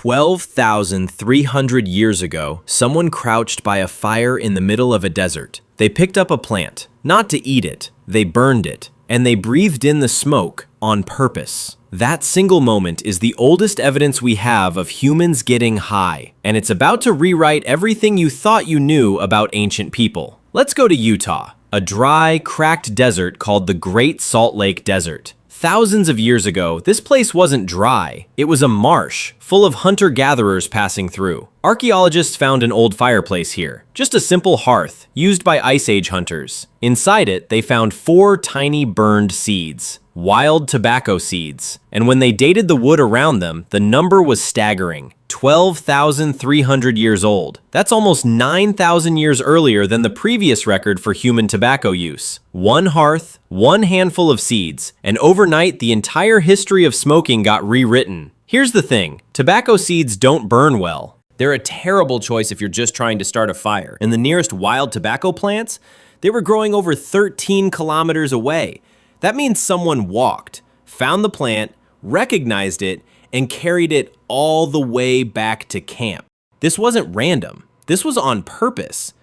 12,300 years ago, someone crouched by a fire in the middle of a desert. They picked up a plant, not to eat it, they burned it, and they breathed in the smoke on purpose. That single moment is the oldest evidence we have of humans getting high, and it's about to rewrite everything you thought you knew about ancient people. Let's go to Utah, a dry, cracked desert called the Great Salt Lake Desert. Thousands of years ago, this place wasn't dry. It was a marsh, full of hunter-gatherers passing through. Archaeologists found an old fireplace here, just a simple hearth, used by Ice Age hunters. Inside it, they found 4 tiny burned seeds, wild tobacco seeds. And when they dated the wood around them, the number was staggering. 12,300 years old. That's almost 9,000 years earlier than the previous record for human tobacco use. One hearth, one handful of seeds, and overnight the entire history of smoking got rewritten. Here's the thing, tobacco seeds don't burn well. They're a terrible choice if you're just trying to start a fire. And the nearest wild tobacco plants, they were growing over 13 kilometers away. That means someone walked, found the plant, recognized it, and carried it all the way back to camp. This wasn't random. This was on purpose.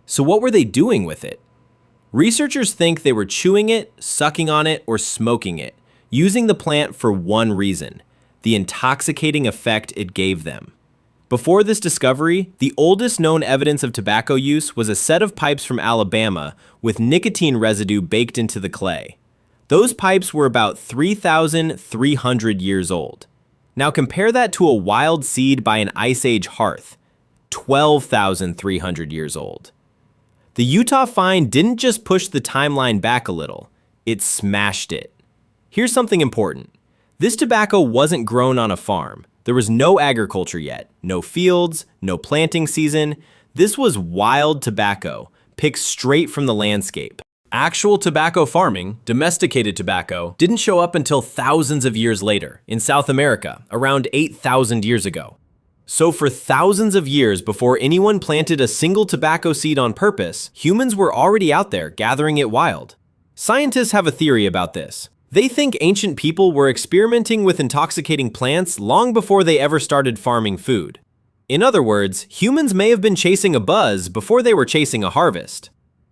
So what were they doing with it? Researchers think they were chewing it, sucking on it, or smoking it, using the plant for one reason: the intoxicating effect it gave them. Before this discovery, the oldest known evidence of tobacco use was a set of pipes from Alabama with nicotine residue baked into the clay. Those pipes were about 3,300 years old. Now compare that to a wild seed by an Ice Age hearth, 12,300 years old. The Utah find didn't just push the timeline back a little, it smashed it. Here's something important. This tobacco wasn't grown on a farm. There was no agriculture yet, no fields, no planting season. This was wild tobacco, picked straight from the landscape. Actual tobacco farming, domesticated tobacco, didn't show up until thousands of years later, in South America, around 8,000 years ago. So for thousands of years before anyone planted a single tobacco seed on purpose, humans were already out there gathering it wild. Scientists have a theory about this. They think ancient people were experimenting with intoxicating plants long before they ever started farming food. In other words, humans may have been chasing a buzz before they were chasing a harvest.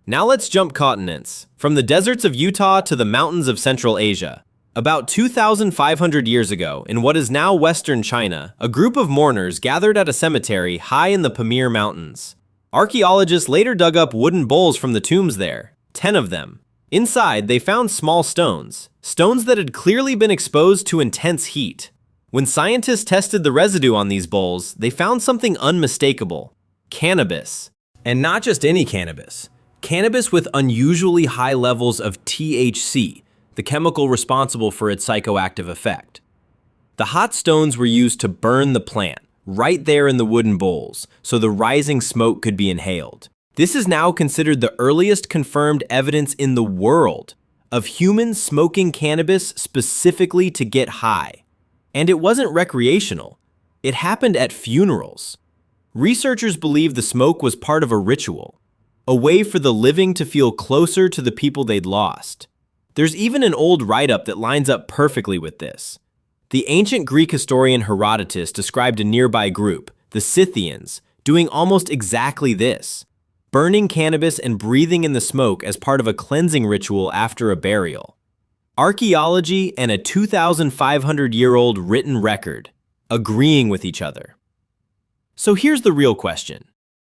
Now let's jump continents, from the deserts of Utah to the mountains of Central Asia. About 2,500 years ago, in what is now Western China, a group of mourners gathered at a cemetery high in the Pamir Mountains. Archaeologists later dug up wooden bowls from the tombs there, 10 of them. Inside, they found small stones that had clearly been exposed to intense heat. When scientists tested the residue on these bowls, they found something unmistakable: cannabis. And not just any cannabis. Cannabis with unusually high levels of THC, the chemical responsible for its psychoactive effect. The hot stones were used to burn the plant, right there in the wooden bowls, so the rising smoke could be inhaled. This is now considered the earliest confirmed evidence in the world of humans smoking cannabis specifically to get high. And it wasn't recreational. It happened at funerals. Researchers believe the smoke was part of a ritual, a way for the living to feel closer to the people they'd lost. There's even an old write-up that lines up perfectly with this. The ancient Greek historian Herodotus described a nearby group, the Scythians, doing almost exactly this: burning cannabis and breathing in the smoke as part of a cleansing ritual after a burial. Archaeology and a 2,500-year-old written record, agreeing with each other. So here's the real question.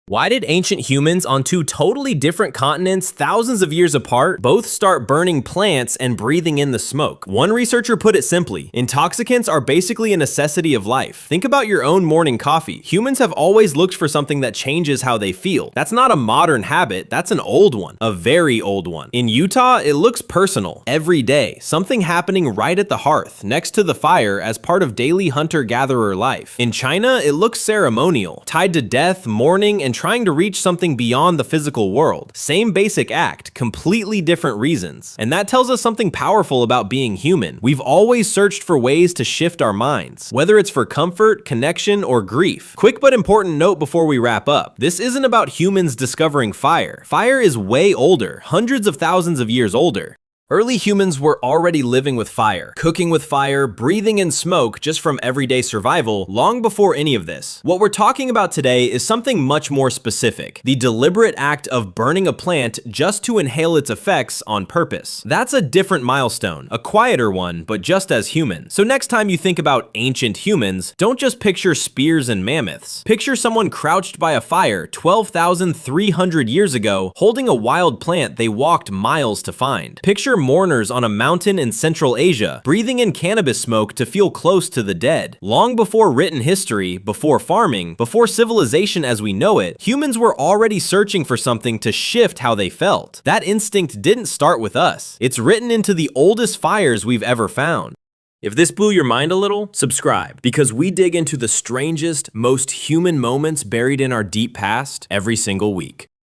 Why did ancient humans on 2 totally different continents, thousands of years apart, both start burning plants and breathing in the smoke? One researcher put it simply: intoxicants are basically a necessity of life. Think about your own morning coffee. Humans have always looked for something that changes how they feel. That's not a modern habit, that's an old one, a very old one. In Utah, it looks personal, every day, something happening right at the hearth, next to the fire as part of daily hunter-gatherer life. In China, it looks ceremonial, tied to death, mourning, and trying to reach something beyond the physical world. Same basic act, completely different reasons. And that tells us something powerful about being human. We've always searched for ways to shift our minds, whether it's for comfort, connection, or grief. Quick but important note before we wrap up. This isn't about humans discovering fire. Fire is way older, hundreds of thousands of years older. Early humans were already living with fire, cooking with fire, breathing in smoke just from everyday survival long before any of this. What we're talking about today is something much more specific, the deliberate act of burning a plant just to inhale its effects on purpose. That's a different milestone, a quieter one, but just as human. So next time you think about ancient humans, don't just picture spears and mammoths. Picture someone crouched by a fire 12,300 years ago, holding a wild plant they walked miles to find. Picture mourners on a mountain in Central Asia, breathing in cannabis smoke to feel close to the dead. Long before written history, before farming, before civilization as we know it, humans were already searching for something to shift how they felt. That instinct didn't start with us. It's written into the oldest fires we've ever found. If this blew your mind a little, subscribe, because we dig into the strangest, most human moments buried in our deep past every single week.